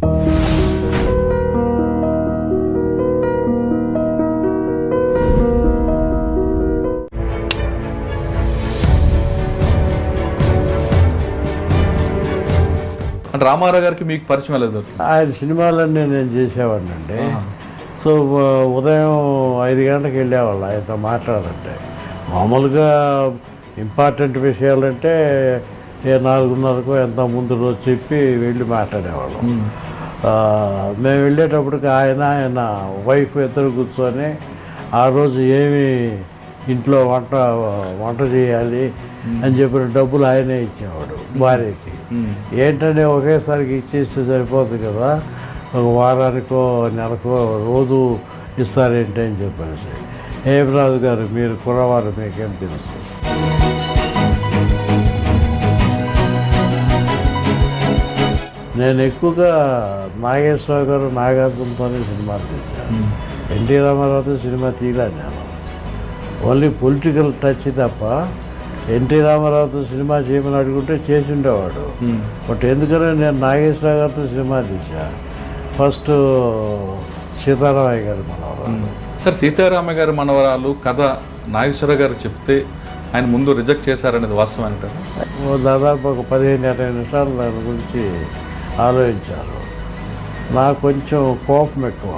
అంటే రామారావు గారికి మీకు పరిచయం లేదు? ఆయన సినిమాలన్నీ నేను చేసేవాడిని అండి. సో ఉదయం 5 గంటలకు వెళ్ళేవాళ్ళు ఆయనతో మాట్లాడాలంటే. మామూలుగా ఇంపార్టెంట్ విషయాలంటే 4:30కో ఎంత ముందు రోజు చెప్పి వెళ్ళి మాట్లాడేవాళ్ళం. మేము వెళ్ళేటప్పటికి ఆయన వైఫ్ ఇద్దరు కూర్చొని ఆ రోజు ఏమి ఇంట్లో వంట చేయాలి అని చెప్పిన డబ్బులు ఆయనే ఇచ్చేవాడు భార్యకి. ఏంటంటే ఒకేసారికి ఇచ్చేస్తే సరిపోతుంది కదా, ఒక వారానికో నెలకో రోజు ఇస్తారేంటి అని చెప్పేసి. హేమరాజు గారు, మీరు కుర్రవారు, మీకేం తెలుసు. నేను ఎక్కువగా నాగేశ్వరరావు గారు, నాగార్జునతోనే సినిమాలు తీశాను. ఎన్టీ రామారావుతో సినిమా తీయలే నేను. ఓన్లీ పొలిటికల్ టచ్ తప్ప ఎన్టీ రామారావుతో సినిమా చేయమని అడుగుంటే చేసి ఉండేవాడు. బట్ ఎందుకని నేను నాగేశ్వరరావు గారితో సినిమా తీశాను. ఫస్ట్ సీతారామయ్య గారి మనవరాలు. సార్, సీతారామయ్య గారి మనవరాలు కథ నాగేశ్వరరావు గారు చెప్తే ఆయన ముందు రిజెక్ట్ చేశారనేది వాస్తవం అంటారు? దాదాపు ఒక 15-20 నిమిషాలు దాని గురించి ఆలోచించారు. నాకు కొంచెం కోపం ఎక్కువ.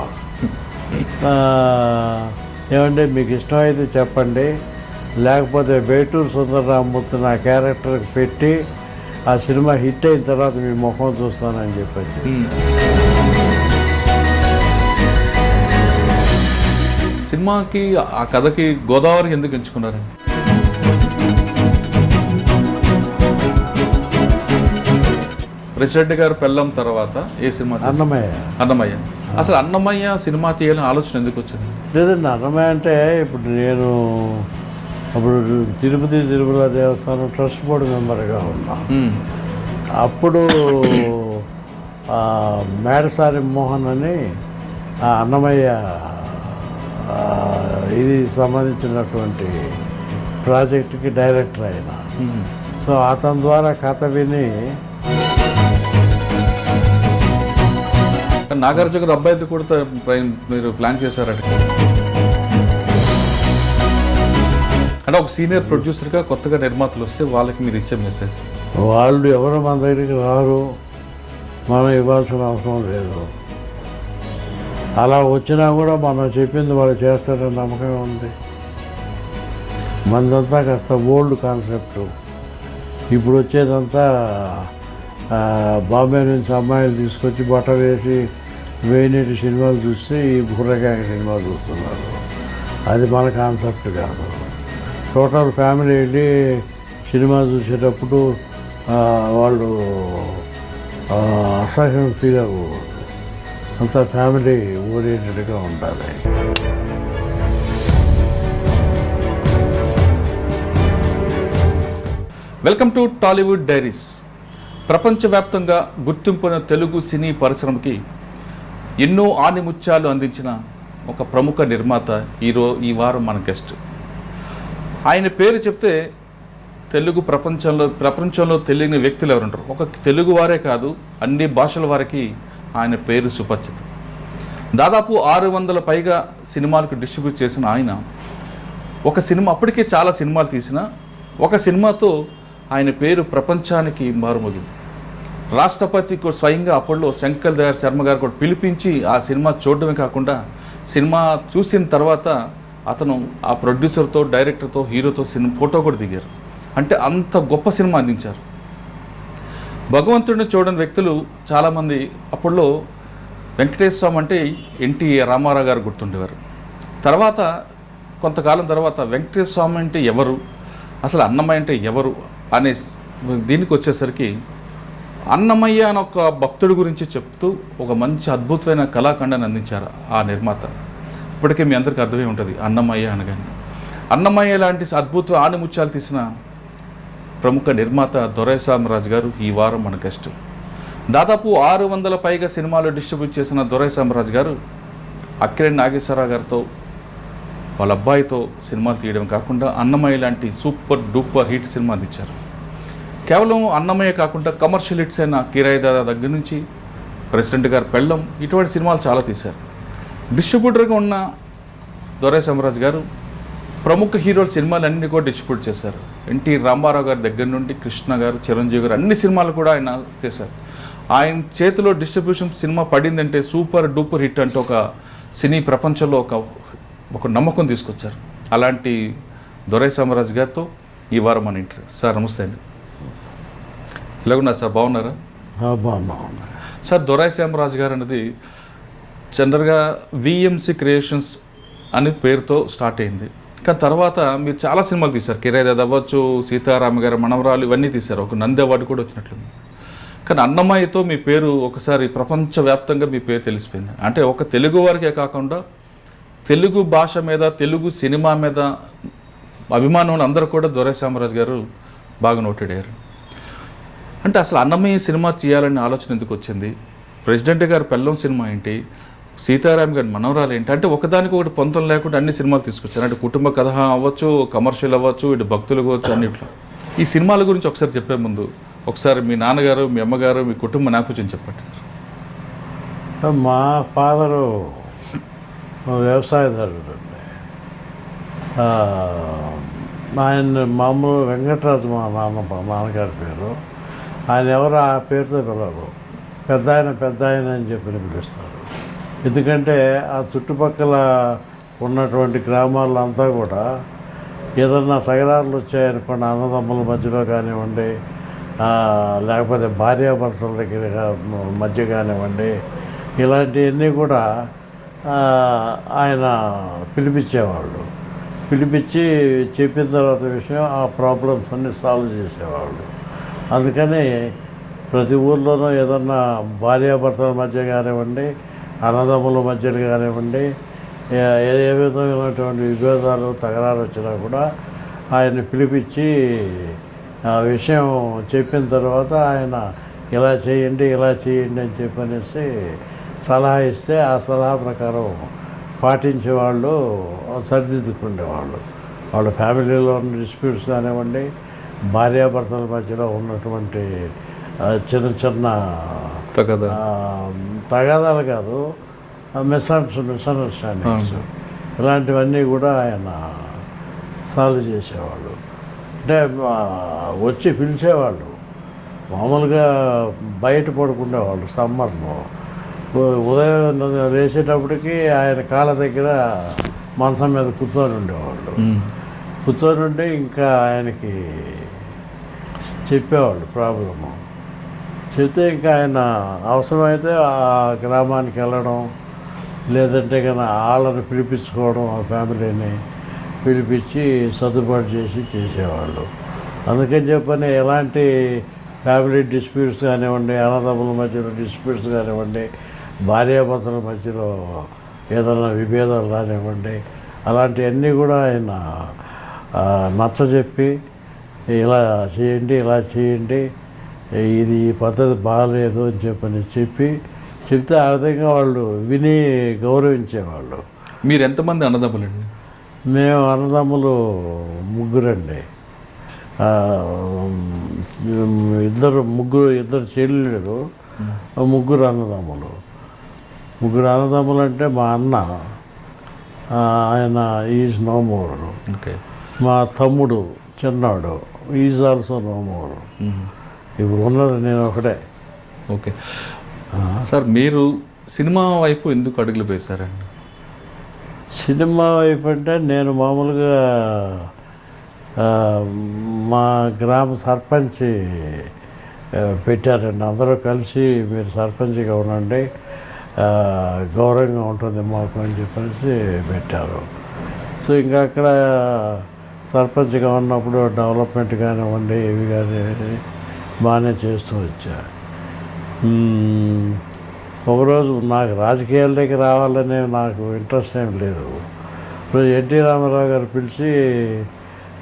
ఏమంటే మీకు ఇష్టమైతే చెప్పండి, లేకపోతే వేటూరు సుందరరామూర్తి నా క్యారెక్టర్కి పెట్టి ఆ సినిమా హిట్ అయిన తర్వాత మీ ముఖం చూస్తానని చెప్పండి. సినిమాకి ఆ కథకి గోదావరి ఎందుకు ఎంచుకున్నారండి? ప్రెసిడెంట్ గారు పెళ్ళం తర్వాత ఏ సినిమా? అన్నమయ్య. అసలు అన్నమయ్య సినిమా తీయాలని ఆలోచన ఎందుకు వచ్చింది? లేదండి, అన్నమయ్య అంటే ఇప్పుడు నేను అప్పుడు తిరుపతి తిరుమల దేవస్థానం ట్రస్ట్ బోర్డు మెంబర్గా ఉన్నా. అప్పుడు మేడసారి మోహన్ అని అన్నమయ్య ఇది సంబంధించినటువంటి ప్రాజెక్టుకి డైరెక్టర్ ఆయన. సో అతని ద్వారా కథ విని నాగార్జున గారు అబ్బాయితో కూడా మీరు ప్లాన్ చేశారంటే, అంటే ఒక సీనియర్ ప్రొడ్యూసర్గా కొత్తగా నిర్మాతలు వస్తే వాళ్ళకి మీరు ఇచ్చే మెసేజ్? వాళ్ళు ఎవరు మన దగ్గరికి రారు, మనం ఇవ్వాల్సిన అవసరం లేదు. అలా వచ్చినా కూడా మనం చెప్పింది వాళ్ళు చేస్తారని నమ్మకం ఉంది. మనదంతా కాస్త ఓల్డ్ కాన్సెప్ట్. ఇప్పుడు వచ్చేదంతా బాంబే నుంచి అమ్మాయిలు తీసుకొచ్చి బట్ట వేసి వేణిటి సినిమాలు చూస్తే ఈ బుర్రకాయ సినిమాలు చూస్తున్నారు. అది మన కాన్సెప్ట్ కాదు. టోటల్ ఫ్యామిలీ వెళ్ళి సినిమా చూసేటప్పుడు వాళ్ళు అసహ్యం ఫీల్ అవ్వకూడదు. అంతా ఫ్యామిలీ ఓరియంటెడ్గా ఉండాలి. Welcome to Tollywood diaries. ప్రపంచవ్యాప్తంగా గుర్తింపున్న తెలుగు సినీ పరిశ్రమకి ఎన్నో ఆణిముత్యాలు అందించిన ఒక ప్రముఖ నిర్మాత ఈ వారం మన గెస్ట్. ఆయన పేరు చెప్తే ప్రపంచంలో తెలియని వ్యక్తులు ఎవరుంటారు? ఒక తెలుగు వారే కాదు, అన్ని భాషల వారికి ఆయన పేరు సుపరిచితం. దాదాపు 600 పైగా సినిమాలకు డిస్ట్రిబ్యూట్ చేసిన ఆయన ఒక సినిమా, అప్పటికే చాలా సినిమాలు తీసిన ఒక సినిమాతో ఆయన పేరు ప్రపంచానికి మారుమోగింది. రాష్ట్రపతి స్వయంగా అప్పట్లో శంకర్ దయాళ్ శర్మ గారు కూడా పిలిపించి ఆ సినిమా చూడడమే కాకుండా సినిమా చూసిన తర్వాత అతను ఆ ప్రొడ్యూసర్తో, డైరెక్టర్తో, హీరోతో ఫోటో కూడా దిగారు. అంటే అంత గొప్ప సినిమా అందించారు. భగవంతుడిని చూడని వ్యక్తులు చాలామంది అప్పట్లో వెంకటేశ్వర స్వామి అంటే ఎన్టీ రామారావు గారు గుర్తుండేవారు. తర్వాత కొంతకాలం తర్వాత వెంకటేశ్వర స్వామి అంటే ఎవరు, అసలు అన్నమయ్య అంటే ఎవరు అనే దీనికి వచ్చేసరికి అన్నమయ్య అని ఒక భక్తుడి గురించి చెప్తూ ఒక మంచి అద్భుతమైన కళాఖండాన్ని అందించారు ఆ నిర్మాత. ఇప్పటికే మీ అందరికీ అర్థమై ఉంటుంది అన్నమయ్య అనగానే. అన్నమయ్య లాంటి అద్భుత ఆణిముత్యాలు తీసిన ప్రముఖ నిర్మాత దొరైసామరాజు గారు ఈ వారం మన గెస్ట్. దాదాపు 600 పైగా సినిమాలు డిస్ట్రిబ్యూట్ చేసిన దొరైసామరాజు గారు అక్కినేని నాగేశ్వరరావు గారితో, వాళ్ళ అబ్బాయితో సినిమాలు తీయడం కాకుండా అన్నమయ్య లాంటి సూపర్ డూపర్ హిట్ సినిమా అందించారు. కేవలం అన్నమయ్య కాకుండా కమర్షియల్ హిట్స్ అయిన కిరాయిదార దగ్గర నుంచి ప్రెసిడెంట్ గారు పెళ్ళం, ఇటువంటి సినిమాలు చాలా తీశారు. డిస్ట్రిబ్యూటర్గా ఉన్న దొరై సామ్రాజ్ గారు ప్రముఖ హీరోల సినిమాలన్నీ కూడా డిస్ట్రిబ్యూట్ చేశారు. ఎన్టీ రామారావు గారి దగ్గర నుండి కృష్ణ గారు, చిరంజీవి గారు అన్ని సినిమాలు కూడా ఆయన తీశారు. ఆయన చేతిలో డిస్ట్రిబ్యూషన్ సినిమా పడిందంటే సూపర్ డూపర్ హిట్ అంటే ఒక సినీ ప్రపంచంలో ఒక నమ్మకం తీసుకొచ్చారు. అలాంటి దొరై సామ్రాజ్ గారితో ఈ వారం మన ఇంటర్వ్యూ. సార్ నమస్తే అండి. ఎలాగున్నారు సార్, బాగున్నారా? బాగున్నా సార్, దొరై సామ్రాజ్ గారు అనేది జనరల్గా విఎంసి క్రియేషన్స్ అని పేరుతో స్టార్ట్ అయింది. కానీ తర్వాత మీరు చాలా సినిమాలు తీశారు. కిరాయిదాద అవ్వచ్చు, సీతారామ గారి మనవరాలు, ఇవన్నీ తీశారు. ఒక నంది అవార్డు కూడా వచ్చినట్లుంది. కానీ అన్నమయ్యతో మీ పేరు ఒకసారి ప్రపంచవ్యాప్తంగా మీ పేరు తెలిసిపోయింది. అంటే ఒక తెలుగు వారికే కాకుండా తెలుగు భాష మీద, తెలుగు సినిమా మీద అభిమానులు అందరూ కూడా దొరై సామ్రాజ్ గారు బాగా నోటెడ్ అయ్యారు. అంటే అసలు అన్నమయ్య సినిమా చేయాలనే ఆలోచన ఎందుకు వచ్చింది? ప్రెసిడెంట్ గారు పెళ్ళం సినిమా ఏంటి, సీతారాం గారి మనవరాలు ఏంటి? అంటే ఒకదానికి ఒకటి పొంతం లేకుండా అన్ని సినిమాలు తీసుకొచ్చారు. అంటే కుటుంబ కథ అవ్వచ్చు, కమర్షియల్ అవ్వచ్చు, ఇటు భక్తులు కావచ్చు, అన్నిట్లో. ఈ సినిమాల గురించి ఒకసారి చెప్పే ముందు ఒకసారి మీ నాన్నగారు, మీ అమ్మగారు, మీ కుటుంబ నేపథ్యం చెప్పండి సార్. మా ఫాదరు వ్యవసాయదారుడు అండి. ఆయన మామూలు వెంకటరాజు మా నాన్నగారి పేరు. ఆయన ఎవరు ఆ పేరుతో పిలవరు, పెద్ద ఆయన అని చెప్పి పిలుస్తారు. ఎందుకంటే ఆ చుట్టుపక్కల ఉన్నటువంటి గ్రామాలంతా కూడా ఏదన్నా తగరాలు వచ్చాయనుకోండి, అన్నదమ్ముల మధ్యలో కానివ్వండి, లేకపోతే భార్యాభర్తల దగ్గర మధ్య కానివ్వండి, ఇలాంటివన్నీ కూడా ఆయన పిలిపించేవాళ్ళు. పిలిపించి చెప్పిన తర్వాత విషయం ఆ ప్రాబ్లమ్స్ అన్నీ సాల్వ్ చేసేవాళ్ళు. అందుకని ప్రతి ఊర్లోనూ ఏదన్నా భార్యాభర్తల మధ్య కానివ్వండి, అన్నదమ్ముల మధ్యలో కానివ్వండి, ఏ విధమైనటువంటి విభేదాలు తగరాలు వచ్చినా కూడా ఆయన్ని పిలిపించి ఆ విషయం చెప్పిన తర్వాత ఆయన ఇలా చేయండి అని చెప్పనేసి సలహా ఇస్తే ఆ సలహా ప్రకారం పాటించేవాళ్ళు, సరిదిద్దుకునేవాళ్ళు. వాళ్ళ ఫ్యామిలీలో ఉన్న డిస్ప్యూట్స్ కానివ్వండి, భార్యాభర్తల మధ్యలో ఉన్నటువంటి చిన్న తగాదాలు కాదు, మిస్అండర్స్టాండింగ్స్, ఇలాంటివన్నీ కూడా ఆయన సాల్వ్ చేసేవాళ్ళు. అంటే వచ్చి పిలిచేవాళ్ళు. మామూలుగా బయట పడుకునేవాళ్ళు సమ్మర్లో. ఉదయం లేచేటప్పటికి ఆయన కాళ్ళ దగ్గర మంచం మీద కూర్చొని ఉండేవాళ్ళు. కూర్చొని ఉండి ఇంకా ఆయనకి చెప్పేవాళ్ళు ప్రాబ్లము. చెప్తే ఇంకా ఆయన అవసరమైతే ఆ గ్రామానికి వెళ్ళడం, లేదంటే కన్నా వాళ్ళని పిలిపించుకోవడం, ఆ ఫ్యామిలీని పిలిపించి సర్దుబాటు చేసేవాళ్ళు. అందుకని చెప్పని ఎలాంటి ఫ్యామిలీ డిస్ప్యూట్స్ కానివ్వండి, అన్నదమ్ముల మధ్యలో డిస్ప్యూట్స్ కానివ్వండి, భార్యాభర్తల మధ్యలో ఏదైనా విభేదాలు కానివ్వండి, అలాంటివన్నీ కూడా ఆయన నచ్చజెప్పి ఇలా చేయండి, ఇది ఈ పద్ధతి బాగాలేదు అని చెప్తే ఆ విధంగా వాళ్ళు విని గౌరవించేవాళ్ళు. మీరు ఎంతమంది అన్నదమ్ములండి? మేము అన్నదమ్ములు ముగ్గురండి. ఇద్దరు చెల్లెలు, ముగ్గురు అన్నదమ్ములు అంటే మా అన్న, ఆయన ఈజ్ నో మోర్. ఓకే. మా తమ్ముడు చిన్నాడు, ఈజ్ ఆల్సో నో మోర్. ఇప్పుడు ఉన్నది నేను ఒకటే. ఓకే సార్, మీరు సినిమా వైపు ఎందుకు అడుగులు వేశారండి? సినిమా వైపు అంటే నేను మామూలుగా మా గ్రామ సర్పంచ్ పెట్టారండి. అందరూ కలిసి మీరు సర్పంచ్గా ఉండండి, గౌరవంగా ఉంటుంది మాకు అని చెప్పేసి పెట్టారు. సో ఇంకా అక్కడ సర్పంచ్గా ఉన్నప్పుడు డెవలప్మెంట్ కానివ్వండి, ఇవి కానీ బాగానే చేస్తూ వచ్చా. ఒకరోజు నాకు రాజకీయాల దగ్గర రావాలనే నాకు ఇంట్రెస్ట్ ఏం లేదు. ఇప్పుడు ఎన్టీ రామారావు గారు పిలిచి,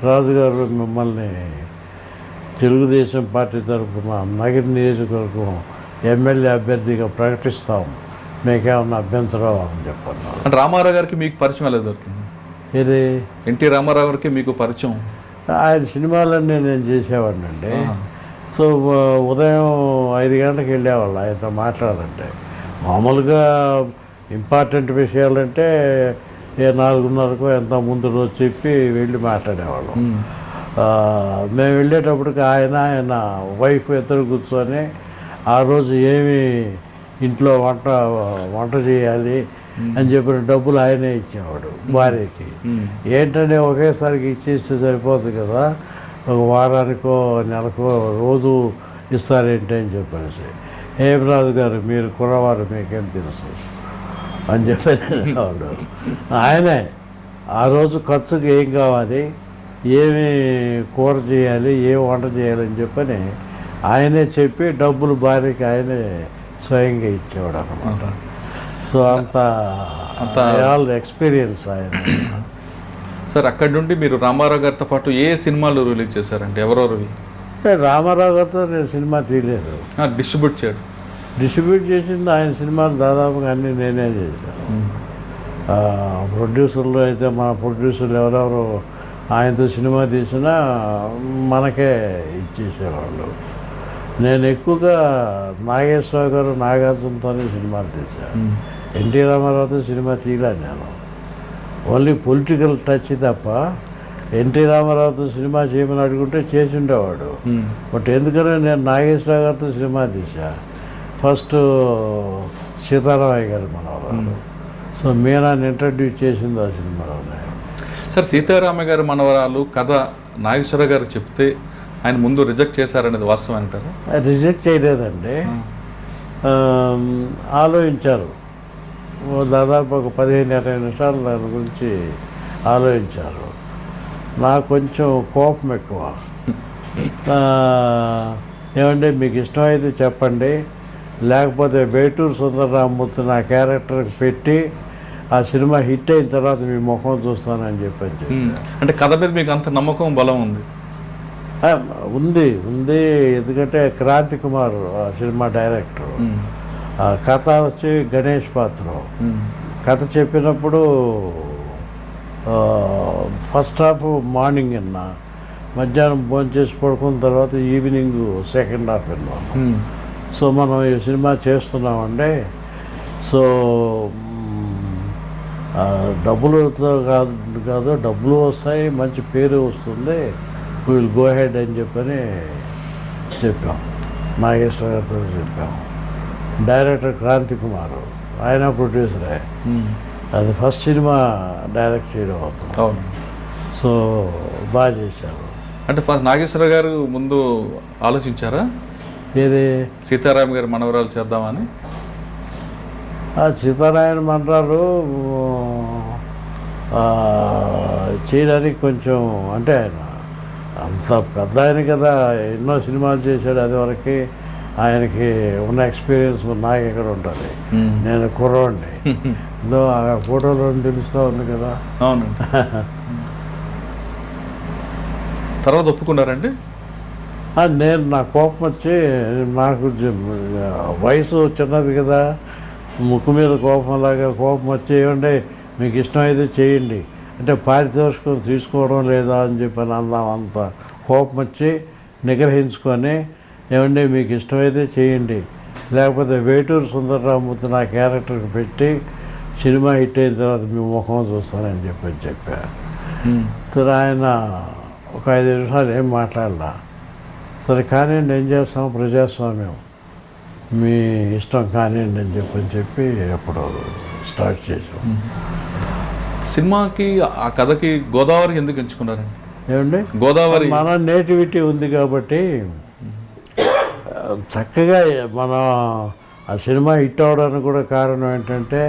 రాజుగారు మిమ్మల్ని తెలుగుదేశం పార్టీ తరఫున నగర నియోజకవర్గం ఎమ్మెల్యే అభ్యర్థిగా ప్రకటిస్తాం, మీకేమన్నా అభ్యంతరం అని చెప్పాను. అంటే రామారావు గారికి మీకు పరిచయం ఎలా దొరికింది? ఇది ఎన్టీ రామారావు గారికి మీకు పరిచయం? ఆయన సినిమాలన్నీ నేను చేసేవాడినండి. సో ఉదయం 5 గంటలకు వెళ్ళేవాళ్ళు ఆయనతో మాట్లాడాలంటే. మామూలుగా ఇంపార్టెంట్ విషయాలంటే 4:30కో ఎంత ముందు రోజు చెప్పి వెళ్ళి మాట్లాడేవాళ్ళం. మేము వెళ్ళేటప్పటికి ఆయన వైఫ్ ఇద్దరు కూర్చొని ఆ రోజు ఏమి ఇంట్లో వంట చేయాలి అని చెప్పిన డబ్బులు ఆయనే ఇచ్చేవాడు భార్యకి. ఏంటంటే ఒకేసారికి ఇచ్చేస్తే సరిపోతుంది కదా, ఒక వారానికో నెలకో రోజు ఇస్తారేంటి అని చెప్పేసి, హేమరాజు గారు మీరు కుర్రవారు మీకేం తెలుసు అని చెప్పేవాడు. ఆయనే ఆ రోజు ఖర్చుకి ఏం కావాలి, ఏమి కూర చేయాలి, ఏం వంట చేయాలని చెప్పని ఆయనే చెప్పి డబ్బులు భార్యకి ఆయనే స్వయంగా ఇచ్చేవాడు అనమాట. సో అంత ఆల్ ఎక్స్పీరియన్స్ ఆయన. సార్ అక్కడి నుండి మీరు రామారావు గారితో పాటు ఏ సినిమాలు రిలీజ్ చేశారంటే ఎవరెవరివి? రామారావు గారితో నేను సినిమా తీయలేదు. డిస్ట్రిబ్యూట్ చేయడం? డిస్ట్రిబ్యూట్ చేసింది ఆయన సినిమాలు దాదాపుగా అన్నీ నేనే చేశాను. ప్రొడ్యూసర్లు అయితే మన ప్రొడ్యూసర్లు ఎవరెవరు ఆయనతో సినిమా తీసినా మనకే ఇచ్చేసేవాళ్ళు. నేను ఎక్కువగా నాగేశ్వరరావు గారు నాగార్జునతోనే సినిమాలు తీశాను. ఎన్టీ రామారావుతో సినిమా తీయలే నేను. ఓన్లీ పొలిటికల్ టచ్ తప్ప ఎన్టీ రామారావుతో సినిమా చేయమని అడుగుంటే చేసి ఉండేవాడు. బట్ ఎందుకని నేను నాగేశ్వరరావు గారితో సినిమా తీసా. ఫస్ట్ సీతారామయ్య గారు మనవరాలు. సో మీనాన్ని ఇంట్రడ్యూస్ చేసింది ఆ సినిమాలోనే. సార్ సీతారామయ్య గారి మనవరాలు కథ నాగేశ్వరరావు గారు చెప్తే ఆయన ముందు రిజెక్ట్ చేశారనేది వాస్తవం అంటారు? రిజెక్ట్ చేయలేదండి, ఆలోచించారు. దాదాపు ఒక 15-20 నిమిషాలు దాని గురించి ఆలోచించారు. నాకు కొంచెం కోపం ఎక్కువ. ఏమంటే మీకు ఇష్టమైతే చెప్పండి, లేకపోతే వేటూరు సుందరరామూర్తి నా క్యారెక్టర్కి పెట్టి ఆ సినిమా హిట్ అయిన తర్వాత మీ ముఖం చూస్తానని చెప్పి. అంటే కథ మీద మీకు అంత నమ్మకం బలం ఉంది? ఉంది. ఎందుకంటే క్రాంతి కుమార్ ఆ సినిమా డైరెక్టర్. కథ వచ్చి గణేష్ పాత్ర. కథ చెప్పినప్పుడు ఫస్ట్ హాఫ్ మార్నింగ్ విన్నా, మధ్యాహ్నం భోంచేసి పడుకున్న తర్వాత ఈవినింగ్ సెకండ్ హాఫ్ విన్నాము. సో మనం ఈ సినిమా చేస్తున్నామండి. సో డబ్బులతో కాదు డబ్బులు వస్తాయి, మంచి పేరు వస్తుంది, విల్ గో హెడ్ అని చెప్పని చెప్పాం. నాగేశ్వర గారితో చెప్పాం. డైరెక్టర్ క్రాంతి కుమార్, ఆయన ప్రొడ్యూసరే. అది ఫస్ట్ సినిమా డైరెక్ట్ చేయడం అవుతుంది. సో బాగా చేశారు. అంటే ఫస్ట్ నాగేశ్వర గారు ముందు ఆలోచించారా ఏది సీతారామ గారి మనవరాలు చేద్దామని? సీతారాయణ మనవరాలు చేయడానికి కొంచెం అంటే ఆయన అంత పెద్ద ఆయన కదా, ఎన్నో సినిమాలు చేశాడు. అది వరకు ఆయనకి ఉన్న ఎక్స్పీరియన్స్ నాకు ఎక్కడ ఉంటుంది. నేను కుర్రోడిని, ఆ ఫోటోలో తెలుస్తూ ఉంది కదా. అవునండి. తర్వాత ఒప్పుకున్నారండి? నేను నా కోపం వచ్చి, నాకు వయసు చిన్నది కదా, ముక్కు మీద కోపం వచ్చి ఏమంటే మీకు ఇష్టమైతే చేయండి అంటే పారితోషికం తీసుకోవడం లేదా అని చెప్పని అందాం. అంత కోపం వచ్చి నిగ్రహించుకొని ఏమంటే మీకు ఇష్టమైతే చేయండి, లేకపోతే వేటూరు సుందరరామూర్తి నా క్యారెక్టర్కి పెట్టి సినిమా హిట్ అయిన తర్వాత మీ ముఖం చూస్తానని చెప్పా. సరే ఆయన ఒక 5 నిమిషాలు ఏం మాట్లాడలా. సరే కానివ్వండి, ఏం చేస్తాం, ప్రజాస్వామ్యం, మీ ఇష్టం కానివ్వండి అని చెప్పి అప్పుడు స్టార్ట్ చేసాం. సినిమాకి ఆ కథకి గోదావరి ఎందుకు ఎంచుకున్నారండి? ఏమండి, గోదావరి మన నేటివిటీ ఉంది కాబట్టి చక్కగా మనం ఆ సినిమా హిట్ అవడానికి కూడా కారణం ఏంటంటే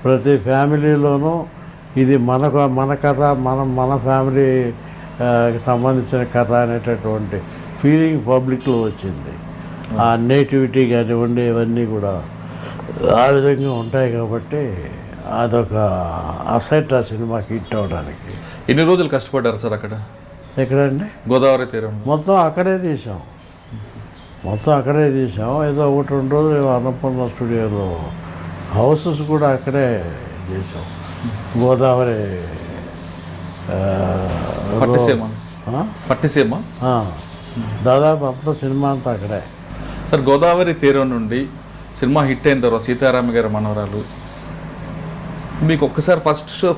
ప్రతి ఫ్యామిలీలోనూ ఇది మన కథ, మన ఫ్యామిలీకి సంబంధించిన కథ అనేటటువంటి ఫీలింగ్ పబ్లిక్లో వచ్చింది. ఆ నేటివిటీ కానివ్వండి ఇవన్నీ కూడా ఆ విధంగా ఉంటాయి కాబట్టి అదొక అసెట్ ఆ సినిమాకి హిట్ అవడానికి. ఎన్ని రోజులు కష్టపడ్డారు సార్ అక్కడ? ఎక్కడండి? గోదావరి తీరం. మొత్తం అక్కడే తీసాం. ఏదో 1-2 రోజులు అన్నపూర్ణ స్టూడియోలో హౌసెస్ కూడా అక్కడే చేసాం. గోదావరి పట్టిసీమ దాదాపు అంతా సినిమా అంతా అక్కడే. సార్ గోదావరి తీరం నుండి సినిమా హిట్ అయిన తర్వాత సీతారామ గారి మనవరాలు మీకు ఒక్కసారి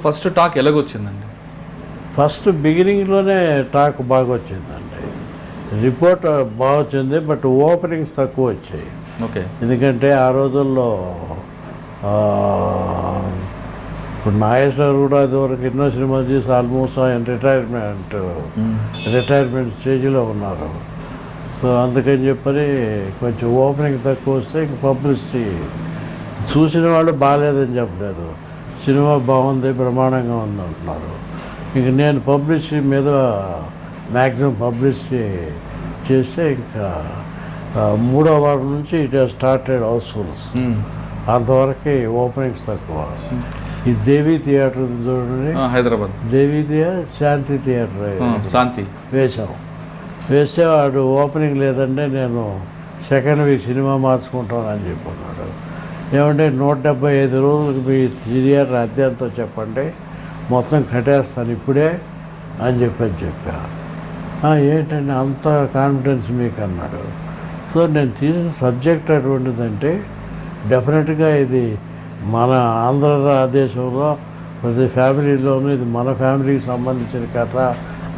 ఫస్ట్ టాక్ ఎలాగొచ్చిందండి? ఫస్ట్ బిగినింగ్లోనే టాక్ బాగా వచ్చిందండి, రిపోర్ట్ బాగా వచ్చింది, బట్ ఓపెనింగ్స్ తక్కువ వచ్చాయి. ఓకే. ఎందుకంటే ఆ రోజుల్లో ఇప్పుడు నాగేశ్వర కూడా అదివరకు ఎన్నో సినిమాలు చేసి ఆల్మోస్ట్ ఆయన రిటైర్మెంట్ స్టేజ్లో ఉన్నారు. సో అందుకని చెప్పని కొంచెం ఓపెనింగ్ తక్కువ వస్తే ఇంక పబ్లిసిటీ చూసిన వాళ్ళు బాగాలేదని చెప్పలేదు, సినిమా బాగుంది బ్రహ్మాండంగా ఉంది అంటున్నారు. ఇంక నేను పబ్లిసిటీ మీద మ్యాక్సిమం పబ్లిసిటీ చేస్తే ఇంకా 3వ వారం నుంచి ఇట్ స్టార్టెడ్ హౌస్ఫుల్స్. అంతవరకు ఓపెనింగ్స్ తక్కువ. ఈ దేవి థియేటర్ చూడండి, హైదరాబాద్ దేవి థియేటర్, శాంతి థియేటర్ శాంతి వేస్తే వాడు ఓపెనింగ్ లేదంటే నేను సెకండ్ వీక్ సినిమా మార్చుకుంటానని చెప్పన్నాడు. ఏమంటే 175 రోజులకు మీ థియేటర్ అద్దె ఎంతో చెప్పండి, మొత్తం కట్టేస్తాను ఇప్పుడే అని చెప్పా. ఏంటంటే అంత కాన్ఫిడెన్స్ మీకు అన్నాడు. సో నేను తీసిన సబ్జెక్ట్ అటువంటిదంటే డెఫినెట్గా ఇది మన ఆంధ్రదేశంలో ప్రతి ఫ్యామిలీలోనూ ఇది మన ఫ్యామిలీకి సంబంధించిన కథ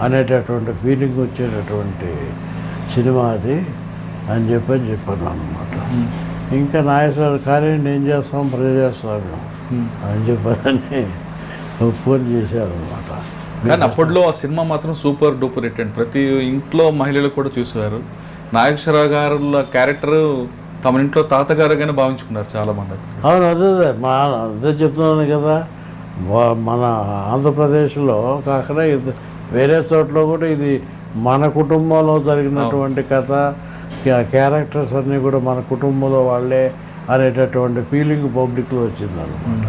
అనేటటువంటి ఫీలింగ్ వచ్చేటటువంటి సినిమా అది అని చెప్పాను అనమాట. ఇంకా నాగేశ్వర కానీ ఏం చేస్తాం ప్రజాస్వామ్యం అని చెప్పారని ఫోన్ చేశారనమాట. కానీ అప్పట్లో ఆ సినిమా మాత్రం సూపర్ డూపర్ హిట్ అండి, ప్రతి ఇంట్లో మహిళలు కూడా చూసేవారు. నాగేశ్వరరావు గారు క్యారెక్టర్ తమ ఇంట్లో తాతగారుగానే భావించుకున్నారు చాలామంది. అవును, అదే చెప్తున్నాను కదా, మన ఆంధ్రప్రదేశ్లో కాకుండా వేరే చోట్ల కూడా ఇది మన కుటుంబంలో జరిగినటువంటి కథ, క్యారెక్టర్స్ అన్నీ కూడా మన కుటుంబంలో వాళ్ళే అనేటటువంటి ఫీలింగ్ పబ్లిక్లో వచ్చిందనమాట.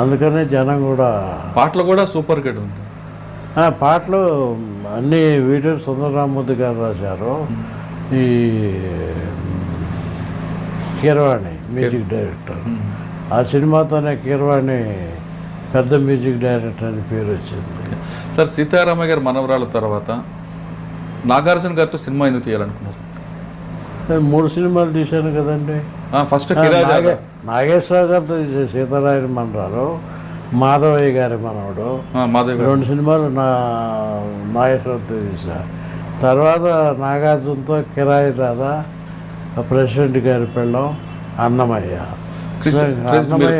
అందుకనే జనం కూడా పాటలు కూడా సూపర్ హిట్ ఉంది. పాటలు అన్నీ వీడియో సుందరరామూర్తి గారు రాశారు. ఈ కీరవాణి మ్యూజిక్ డైరెక్టర్, ఆ సినిమాతోనే కీరవాణి పెద్ద మ్యూజిక్ డైరెక్టర్ అని పేరు వచ్చింది. సార్ సీతారామ గారి మనవరాల తర్వాత నాగార్జున గారితో సినిమా ఎందుకు తీయాలనుకున్నారు? నేను 3 సినిమాలు తీశాను కదండి. ఫస్ట్ నాగేశ్వరరావు గారితో తీసే సీతారామ మనవరాలు, మాధవయ్య గారి మనవడు, 2 సినిమాలు నాగేశ్వరరావుతో తీసా. తర్వాత నాగార్జునతో కిరాయి దాదా, ప్రెసిడెంట్ గారి పెళ్ళం, అన్నమయ్య.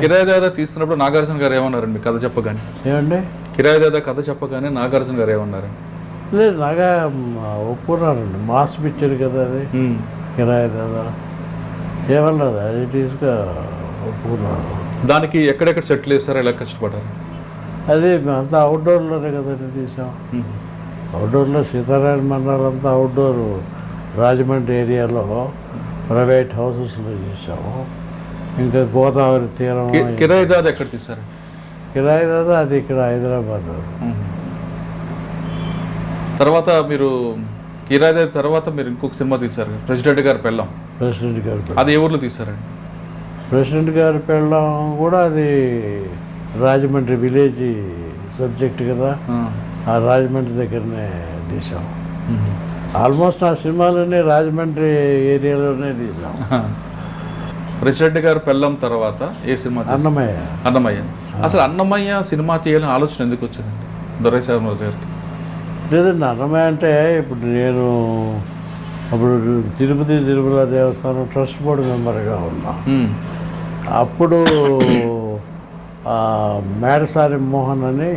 కిరాయి దాదా తీస్తున్నప్పుడు నాగార్జున గారు ఏమన్నారండి కథ చెప్పగానే? ఏమండి కిరాయి దాదా కథ చెప్పగానే నాగార్జున గారు ఏమన్నారు? లేదు, ఒప్పుకున్నారండి, మాస్ పిక్చర్ కదా అది, కిరాయి దాదా ఏమన్నది అది తీసుకు ఒప్పుకున్నారు. దానికి ఎక్కడెక్కడ సెటిల్ చేస్తారో ఎలా కష్టపడ్డారు? అది అంతా అవుట్డోర్లోనే కదండి తీసాం. అవుట్డోర్లో సీతారామ మండలంతా అవుట్డోర్ రాజమండ్రి ఏరియాలో ప్రైవేట్ హౌసెస్లో చేసాము. ఇంకా గోదావరి తీరం. కిరాయి దాదా ఎక్కడ తీశారు? కిరాయి దాదా అది ఇక్కడ హైదరాబాద్. తర్వాత మీరు కిరాయి దాదా తర్వాత మీరు ఇంకొక సినిమా తీశారు, ప్రెసిడెంట్ గారి పెళ్ళం. ప్రెసిడెంట్ గారి పెళ్ళం అది ఏ ఊర్లో తీశారండి? ప్రెసిడెంట్ గారి పెళ్ళం కూడా అది రాజమండ్రి విలేజ్ సబ్జెక్ట్ కదా, ఆ రాజమండ్రి దగ్గరనే తీసాం. ఆల్మోస్ట్ ఆ సినిమాలన్నీ రాజమండ్రి ఏరియాలోనే తీసాం. ప్రెసిడెంట్ గారు పెళ్ళం తర్వాత ఏ సినిమా? అన్నమయ్య. అసలు అన్నమయ్య సినిమా తీయాలని ఆలోచన ఎందుకు వచ్చిందండి దొరైశ్వరరావు గారికి? లేదండి, అన్నమయ్య అంటే ఇప్పుడు నేను అప్పుడు తిరుపతి దేవస్థానం ట్రస్ట్ బోర్డు మెంబర్గా ఉన్నా. అప్పుడు మేడసారి మోహన్ అని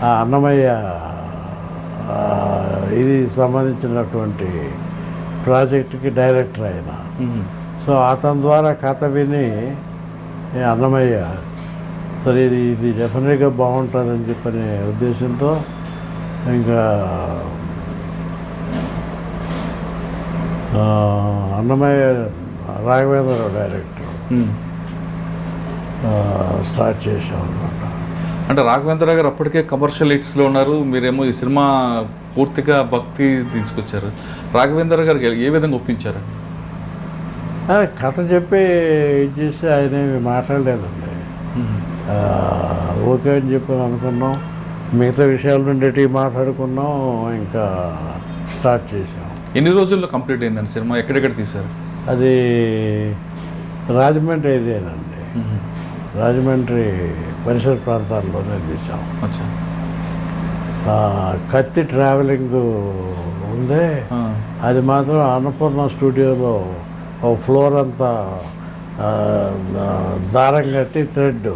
ఆ అన్నమయ్య ఇది సంబంధించినటువంటి ప్రాజెక్టుకి డైరెక్టర్ ఆయన. సో అతని ద్వారా కథ విని అన్నమయ్య సరే ఇది డెఫినెట్గా బాగుంటుందని చెప్పనే ఉద్దేశంతో ఇంకా అన్నమయ్య రాఘవేంద్రరావు డైరెక్టర్ స్టార్ట్ చేసాం అనమాట. అంటే రాఘవేంద్ర గారు అప్పటికే కమర్షియల్ హిట్స్లో ఉన్నారు, మీరేమో ఈ సినిమా పూర్తిగా భక్తి తీసుకొచ్చారు. రాఘవేంద్ర గారికి ఏ విధంగా ఒప్పించారు? కథ చెప్పి ఇది చేసి ఆయన ఏమి మాట్లాడలేదండి. ఓకే అని చెప్పి అనుకున్నాం, మిగతా విషయాల నుండి మాట్లాడుకున్నాం, ఇంకా స్టార్ట్ చేసాం. ఎన్ని రోజుల్లో కంప్లీట్ అయిందండి సినిమా? ఎక్కడెక్కడ తీశారు? అది రాజమండ్రి ఏరియానండి, రాజమండ్రి పరిసర ప్రాంతాల్లోనే తీసాం. అచ్చా. కత్తి ట్రావెలింగ్ ఉందే, అది మాత్రం అన్నపూర్ణ స్టూడియోలో ఒక ఫ్లోర్ అంతా దారం కట్టి థ్రెడ్,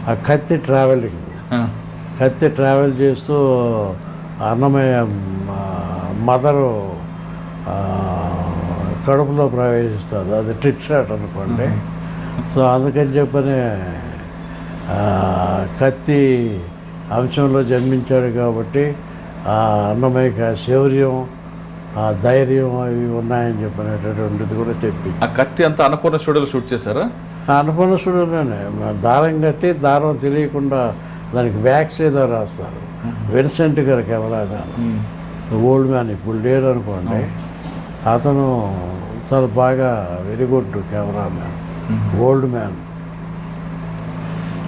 ఆ కత్తి ట్రావెలింగ్, కత్తి ట్రావెల్ చేస్తూ అన్నమయ్య మదరు కడుపులో ప్రవేశిస్తుంది, అది ట్రిక్ షాట్ అనుకోండి. సో అందుకని చెప్పని కత్తి అంశంలో జన్మించాడు కాబట్టి ఆ అన్నమయ్యకి ఆ శౌర్యం, ఆ ధైర్యం అవి ఉన్నాయని చెప్పినటువంటిది కూడా చెప్పి. ఆ కత్తి అంతా అన్నపూర్ణ స్టూడియోలో షూట్ చేశారా? అన్నపూర్ణ స్టూడియోలోనే దారం కట్టి, దారం తెలియకుండా దానికి వ్యాక్స్ ఏదో రాస్తారు. విన్సెంట్ గారు కెమెరామ్యాన్, ఓల్డ్ మ్యాన్, ఇప్పుడు లేరు అనుకోండి. అతను చాలా బాగా very good cameraman, old man.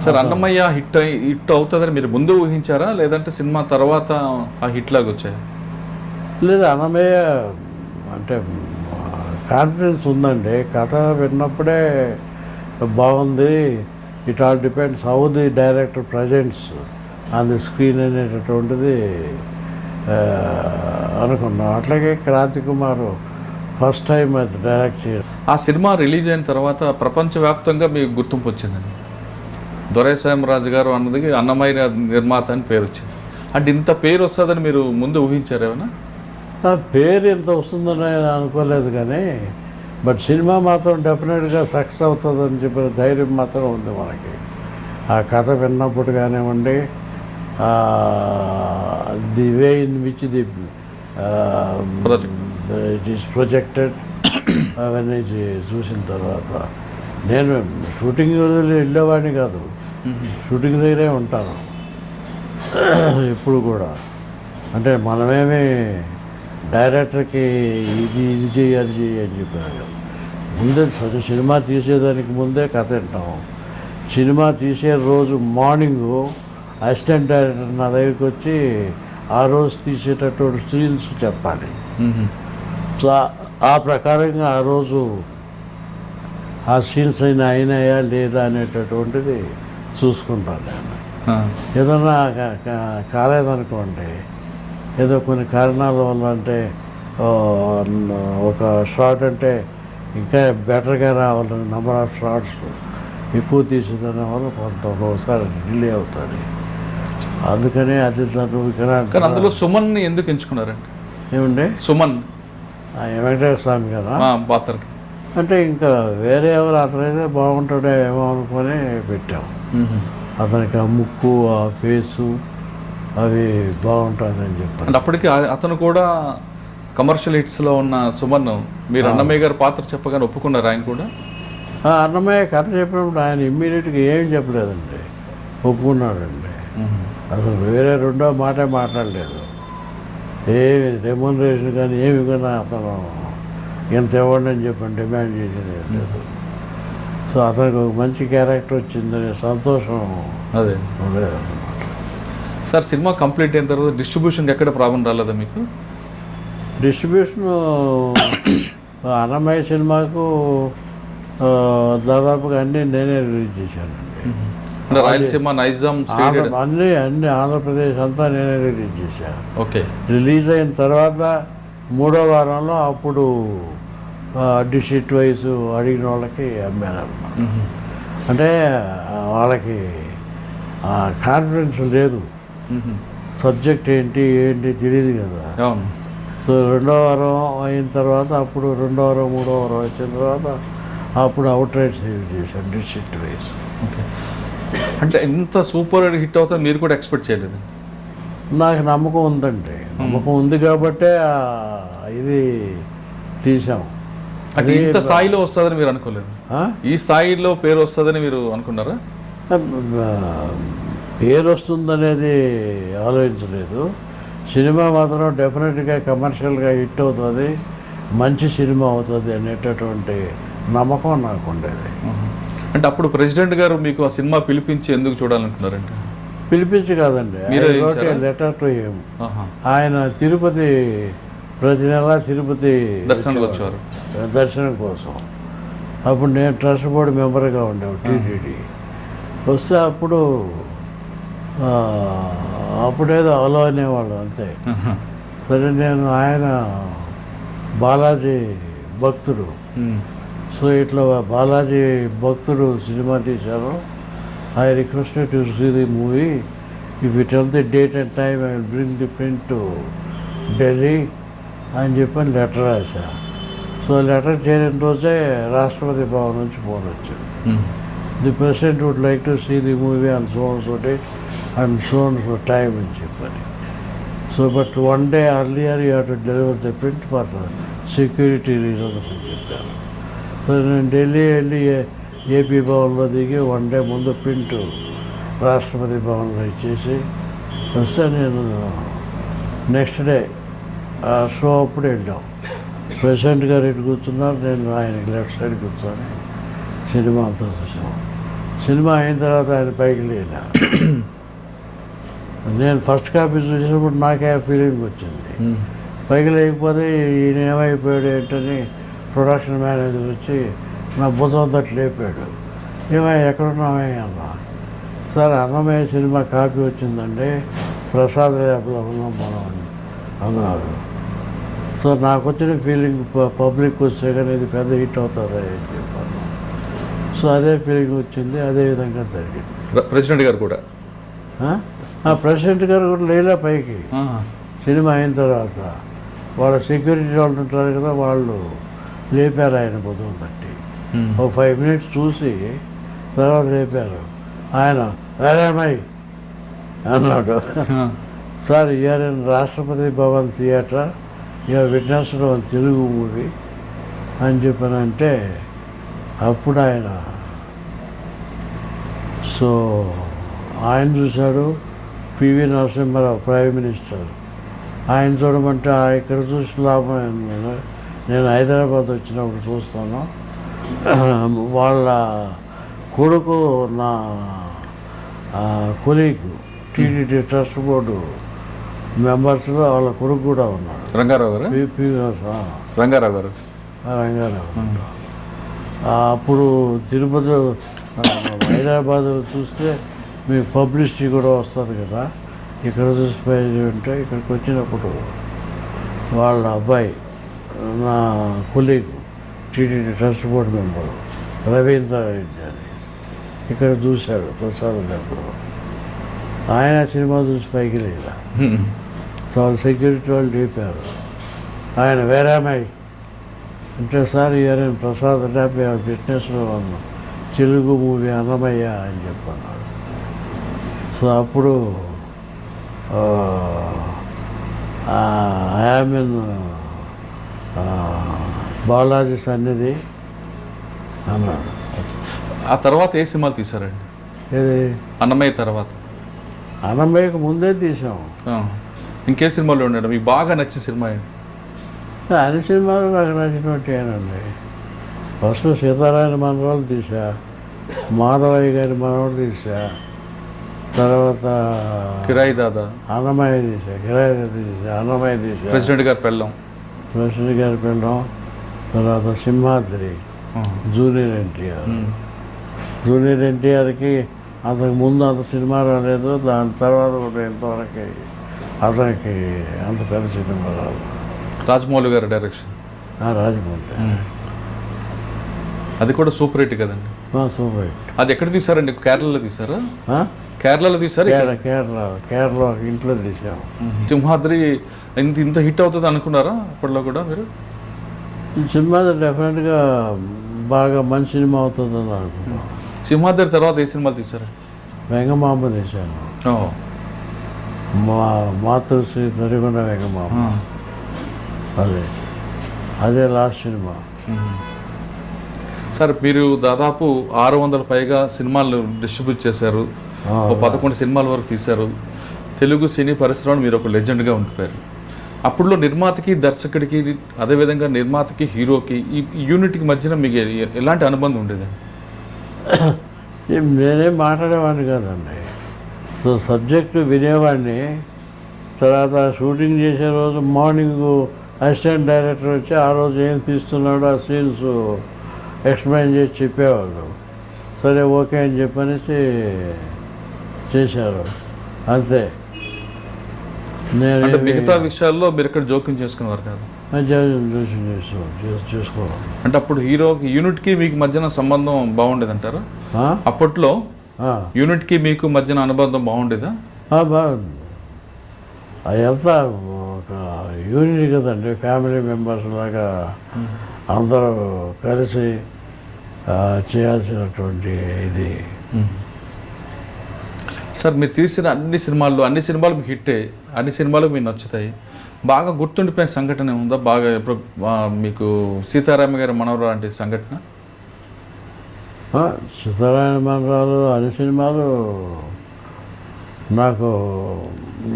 Sir, Annamayya hit అవుతుందని మీరు ముందు ఊహించారా, లేదంటే సినిమా తర్వాత ఆ హిట్ లాగా వచ్చాయా? లేదు, అన్నమయ్య అంటే కాన్ఫిడెన్స్ ఉందండి. కథ విన్నప్పుడే బాగుంది, it all depends how the director presents on the screen అనేటటువంటిది అనుకున్నాం. అట్లాగే క్రాంతి కుమార్ ఫస్ట్ టైం అది డైరెక్ట్ చేయడం. ఆ సినిమా రిలీజ్ అయిన తర్వాత ప్రపంచవ్యాప్తంగా మీకు గుర్తింపు వచ్చిందండి. దొరైసామరాజు గారు అన్నది అన్నమయ్య నిర్మాత అని పేరు వచ్చింది. అంటే ఇంత పేరు వస్తుందని మీరు ముందు ఊహించారు ఏమన్నా? పేరు ఎంత వస్తుందని అనుకోలేదు, కానీ బట్ సినిమా మాత్రం డెఫినెట్గా సక్సెస్ అవుతుందని చెప్పిన ధైర్యం మాత్రం ఉంది మనకి. ఆ కథ విన్నప్పుడు కానివ్వండి, the way in which the it is projected అవన్నీ చూసిన తర్వాత నేను షూటింగ్ వెళ్ళేవాడిని కాదు, షూటింగ్ దగ్గరే ఉంటాను ఇప్పుడు కూడా. అంటే మనమేమి డైరెక్టర్కి ఇది చేయి అది చేయి అని చెప్పాను కదా. ముందే సినిమా తీసేదానికి ముందే కథ వింటాం. సినిమా తీసే రోజు మార్నింగు అసిస్టెంట్ డైరెక్టర్ నా దగ్గరికి వచ్చి ఆ రోజు తీసేటటువంటి సీన్స్ చెప్పాలి. సో ఆ ప్రకారంగా ఆ రోజు ఆ సీన్స్ అయినాయా లేదా అనేటటువంటిది చూసుకుంటాను నేను. ఏదన్నా కాలేదనుకోండి, ఏదో కొన్ని కారణాల వల్ల, అంటే ఒక షాట్ అంటే ఇంకా బెటర్గా రావాలని నెంబర్ ఆఫ్ షాట్స్ ఎక్కువ తీసేదాని వల్ల కొంత ఒక్కోసారి డిలే అవుతుంది. అందుకని అది కానీ అందులో సుమన్ని ఎందుకు ఎంచుకున్నారండి? ఏమండి? సుమన్ వెంకటేశ్వర స్వామి కదా పాత్రకి. అంటే ఇంకా వేరే ఎవరు అతనైతే బాగుంటాడో ఏమో అనుకొని పెట్టాం. అతనికి ఆ ముక్కు, ఆ ఫేసు అవి బాగుంటుందని చెప్పారు. అంటే అప్పటికి అతను కూడా కమర్షియల్ హిట్స్లో ఉన్న సుమన్, మీరు అన్నమయ్య గారు పాత్ర చెప్పగానే ఒప్పుకున్నారు ఆయన కూడా? అన్నమయ్య కథ చెప్పినప్పుడు ఆయన ఇమ్మీడియట్గా ఏం చెప్పలేదండి, ఒప్పుకున్నాడండి. అసలు వేరే రెండో మాటే మాట్లాడలేదు. ఏమి రెమ్యూనరేషన్ కానీ ఏమి కానీ అతను ఎంత ఇవ్వండి అని చెప్పని డిమాండ్ చేసేది లేదు. సో అతనికి ఒక మంచి క్యారెక్టర్ వచ్చిందనే సంతోషం అదే ఉండేదన్నమాట. సార్, సినిమా కంప్లీట్ అయిన తర్వాత డిస్ట్రిబ్యూషన్కి ఎక్కడ ప్రాబ్లం రాలేదా మీకు? డిస్ట్రిబ్యూషన్ అన్నమయ్య సినిమాకు దాదాపుగా అన్నీ నేనే రిలీజ్ చేశానండి. అంటే రాయలసీమ, నైజాం, అన్నీ ఆంధ్రప్రదేశ్ అంతా నేనే రిలీజ్ చేశాను. ఓకే. రిలీజ్ అయిన తర్వాత 3వ వారంలో అప్పుడు డిస్ట్రిక్ట్ వైజ్ అడిగిన వాళ్ళకి అమ్మాను అన్నమాట. అంటే వాళ్ళకి కాన్ఫిడెన్స్ లేదు, సబ్జెక్ట్ ఏంటి తెలియదు కదా. అవును. సో 2వ వారం అయిన తర్వాత, అప్పుడు 2వ వారం 3వ వారం వచ్చిన తర్వాత అప్పుడు అవుట్ రైట్ సేల్ చేశాను డిస్ట్రిక్ట్ వైజ్. ఓకే. అంటే ఇంత సూపర్ హిట్ అవుతుంది మీరు కూడా ఎక్స్పెక్ట్ చేయలేదు? నాకు నమ్మకం ఉందండి, నమ్మకం ఉంది కాబట్టే ఇది తీసాం. అంటే ఇంత స్థాయిలో వస్తుందని మీరు అనుకోలేదు? ఈ స్థాయిలో పేరు వస్తుందని మీరు అనుకున్నారా? పేరు వస్తుందనేది ఆలోచించలేదు. సినిమా మాత్రం డెఫినెట్గా కమర్షియల్గా హిట్ అవుతుంది, మంచి సినిమా అవుతుంది అనేటటువంటి నమ్మకం నాకు ఉండేది. అంటే అప్పుడు ప్రెసిడెంట్ గారు మీకు ఆ సినిమా పిలిపించి ఎందుకు చూడాలనుకున్నారంటే? పిలిపించి కాదండి, లెటర్ టు హిమ్. ఆయన తిరుపతి ప్రతి నెల తిరుపతి దర్శనానికి వచ్చేవారు. దర్శనం కోసం. అప్పుడు నేను ట్రస్ట్ బోర్డు మెంబర్గా ఉండేవాడు టీటీడీ. వస్తే అప్పుడేదో అలో అనేవాళ్ళు అంతే. సరే నేను ఆయన బాలాజీ భక్తుడు, సో ఇట్లా బాలాజీ భక్తుడు సినిమా తీశారు. I requested to see the movie. If you tell the date and time I will bring the print to Delhi అని చెప్పని లెటర్ రాశా. సో లెటర్ చేరిన రోజే రాష్ట్రపతి భవన్ నుంచి ఫోన్ వచ్చింది. The president would like to see the movie and so and so date and so and so time అని చెప్పని. So but one day earlier you have to deliver the print for security reasons అని చెప్పాను. So నేను ఢిల్లీ వెళ్ళి AP భవన్లో దిగి one day ముందు print రాష్ట్రపతి భవన్లో ఇచ్చేసి వస్తే నేను నెక్స్ట్ డే షో అప్పుడు వెళ్ళాం. ప్రెసిడెంట్ గారు ఇటు కూర్చున్నారు, నేను ఆయనకి లెఫ్ట్ సైడ్ కూర్చొని సినిమా అంతా చూసాం. సినిమా అయిన తర్వాత ఆయన పైకి లేనా. నేను ఫస్ట్ కాపీ చూసినప్పుడు నాకే ఫీలింగ్ వచ్చింది. పైకి లేకపోతే ఈయన ఏమైపోయాడు ఏంటని ప్రొడక్షన్ మేనేజర్ వచ్చి నా భుజం తట్టు లేపాడు. ఎక్కడున్నామే అన్నా. సార్ అన్నమయ్య సినిమా కాపీ వచ్చిందండి, ప్రసాద్ ల్యాబ్లో ఉన్నాం మనం అని అన్నారు. సో నాకు వచ్చిన ఫీలింగ్ పబ్లిక్ వస్తే కానీ ఇది పెద్ద హిట్ అవుతుందా అని చెప్పాను. సో అదే ఫీలింగ్ వచ్చింది, అదే విధంగా జరిగింది. ప్రెసిడెంట్ గారు కూడా ప్రెసిడెంట్ గారు కూడా లేలే పైకి. సినిమా అయిన తర్వాత వాళ్ళ సెక్యూరిటీ వాళ్ళు ఉంటారు కదా, వాళ్ళు లేపారు ఆయన భుజం తట్టి. ఒక 5 minutes చూసి తర్వాత లేపారు. ఆయన వేరేమై అన్నాడు. Sir you are in Rashtrapati Bhavan theatre, you are witnessed one Telugu movie అని చెప్పానంటే అప్పుడు ఆయన సో ఆయన చూశాడు. పివి నరసింహారావు ప్రైమ్ మినిస్టర్, ఆయన చూడమంటే ఇక్కడ చూసి లాభం ఏంది, నేను హైదరాబాద్ వచ్చినప్పుడు చూస్తాను. వాళ్ళ కొడుకు నా కొలీగ్ టీటీడీ ట్రస్ట్ బోర్డు మెంబర్స్లో వాళ్ళ కొడుకు కూడా ఉన్నాడు, రంగారావు గారు. రంగారావు గారు అప్పుడు తిరుపతి హైదరాబాద్లో చూస్తే మీకు పబ్లిసిటీ కూడా వస్తుంది కదా, ఇక్కడ చూసి అంటే ఇక్కడికి వచ్చినప్పుడు వాళ్ళ అబ్బాయి నా colleague TTD trust board member Ravindra Reddy అని ఇక్కడ చూశాడు ప్రసాద్ ల్యాబ్లో. ఆయన సినిమా చూసి పైకి లేదా. సో సెక్యూరిటీ వాళ్ళు లేపారు. ఆయన వేరేమై అంటే సార్ ఇయర్ ప్రసాద్ ల్యాబ్ ఫిట్నెస్లో ఉన్న తెలుగు మూవీ అన్నమయ్య అని చెప్పన్నాడు. సో అప్పుడు ఐఎమ్ ఇన్ బాలాజీ సన్నిధి అన్నాడు. ఆ తర్వాత ఏ సినిమాలు తీశారండి? ఏది అన్నమయ్య తర్వాత? అన్నమయ్యకు ముందే తీసాం. ఇంకే సినిమాలు ఉండడం మీకు బాగా నచ్చిన సినిమా ఏంటి? అన్ని సినిమాలు నాకు నచ్చినట్టు ఏనండి. ఫస్ట్ సీతారాయణ మనవాళ్ళు తీసా, మాధవయ్య గారి మనవాళ్ళు తీసా, తర్వాత కిరాయి దాదా, అన్నమయ్య తీసా, కిరాయి తీసా, అన్నమయ్య తీసా, ప్రెసిడెంట్ గారి పెళ్ళం, తర్వాత సింహాద్రి, జూనియర్ ఎన్టీఆర్. జూనియర్ ఎన్టీఆర్కి అంతకు ముందు అంత సినిమా రాలేదు, దాని తర్వాత కూడా ఎంతవరకు అతనికి అంత పెద్ద సినిమా రాదు. రాజమౌళి గారి డైరెక్షన్. రాజమౌళి అది కూడా సూపర్ హిట్ కదండి. Super hit. అది ఎక్కడ తీసారండి? కేరళలో తీసారా? కేరళలో తీసారు. కేరళ ఇంట్లో తీసాము. సింహాద్రి ఇంత హిట్ అవుతుంది అనుకున్నారా అప్పట్లో కూడా మీరు? ఈ సినిమా డెఫినెట్గా బాగా మంచి సినిమా అవుతుందని అనుకున్నాను. సింహాద్రి తర్వాత ఏ సినిమాలు తీసారు? వెంగమాంబ తీశాను. మాతృశ్రీ నరిగొండ వెంగమాంబ. అదే లాస్ట్ సినిమా. సార్ మీరు దాదాపు 600 పైగా సినిమాలు డిస్ట్రిబ్యూట్ చేశారు, 11 సినిమాల వరకు తీశారు. తెలుగు సినీ పరిశ్రమలో మీరు ఒక లెజెండ్గా ఉండిపోయారు. అప్పుడులో నిర్మాతకి దర్శకుడికి అదేవిధంగా నిర్మాతకి హీరోకి ఈ యూనిట్కి మధ్యన మీకు ఎలాంటి అనుబంధం ఉండేది? నేనేం మాట్లాడేవాడిని కాదండి. సో సబ్జెక్టు వినేవాడిని. తర్వాత షూటింగ్ చేసే రోజు మార్నింగ్ అసిస్టెంట్ డైరెక్టర్ వచ్చి ఆ రోజు ఏం తీస్తున్నాడో ఆ సీన్స్ ఎక్స్ప్లెయిన్ చేసి చెప్పేవాళ్ళు. సరే ఓకే అని చెప్పనేసి చేశారు అంతే. నేను అంటే మిగతా విషయాల్లో మీరు ఇక్కడ జోక్యం చేసుకునేవారు కాదు. చేసుకోవాలి. అంటే అప్పుడు హీరోకి యూనిట్కి మీకు మధ్యన సంబంధం బాగుండేది అంటారా? అప్పట్లో యూనిట్కి మీకు మధ్యన అనుబంధం బాగుండేదా? బాగుంది. అదంతా ఒక యూనిట్ కదండి, ఫ్యామిలీ మెంబర్స్ లాగా అందరూ కలిసి చేయాల్సినటువంటి ఇది. సార్ మీరు తీసిన అన్ని సినిమాలు మీకు హిట్టే, అన్ని సినిమాలు మీకు నచ్చుతాయి. బాగా గుర్తుండిపోయిన సంఘటన ఉందా? బాగా ఎప్పుడు మీకు సీతారామ గారి మనవరాలు లాంటి సంఘటన? సీతారామ మనవరాలు అన్ని సినిమాలు నాకు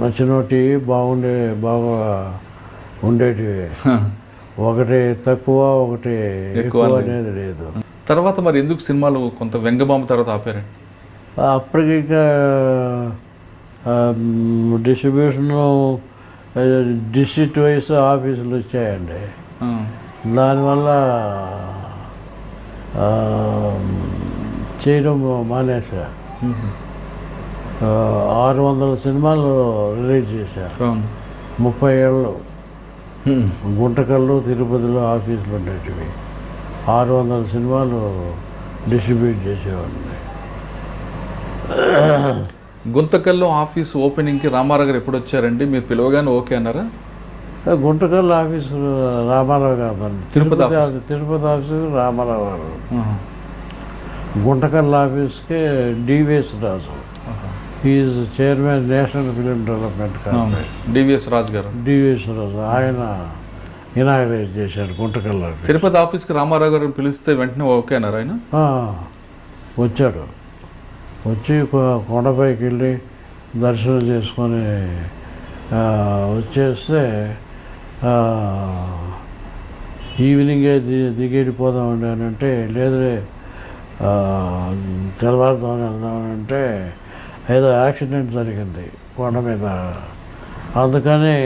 నచ్చినవి బాగా ఉండేటివి. ఒకటి తక్కువ ఒకటి ఎక్కువ అనేది లేదు. తర్వాత మరి ఎందుకు సినిమాలు కొంత వెంగబాంబ తర్వాత ఆపారండి? అప్పటికి డిస్ట్రిబ్యూషను డిస్ట్రిక్ట్ వైస్ ఆఫీసులు వచ్చాయండి. దానివల్ల చేయడం మానేసా. 600 సినిమాలు రిలీజ్ చేశారు. 30 ఏళ్ళు గుంటకల్లు తిరుపతిలో ఆఫీసులు ఉండేటివి. 600 సినిమాలు డిస్ట్రిబ్యూట్ చేసేవాడిని. గుంతకల్లో ఆఫీస్ ఓపెనింగ్కి రామారావు గారు ఎప్పుడు వచ్చారండి? మీరు పిలవగానే ఓకే అన్నారా? గుంటకల్ ఆఫీసు రామారావు గారు, తిరుపతి ఆఫీసు రామారావు గారు. గుంటకల్ ఆఫీస్కి DVS Raju, is chairman national film development corporation. DVS Raju గారు, ఆయన ఇనాగ్రేట్ చేశాడు గుంటకల్ ఆఫీస్. తిరుపతి ఆఫీస్కి రామారావు గారిని పిలిస్తే వెంటనే ఓకే అన్నారు ఆయన? వచ్చాడు. వచ్చి కొండపైకి వెళ్ళి దర్శనం చేసుకొని వచ్చేస్తే ఈవినింగే దిగేడిపోదామండి అని అంటే, లేదులే తెల్లవారుదామని వెళ్దామనంటే ఏదో యాక్సిడెంట్ జరిగింది కొండ మీద, అందుకని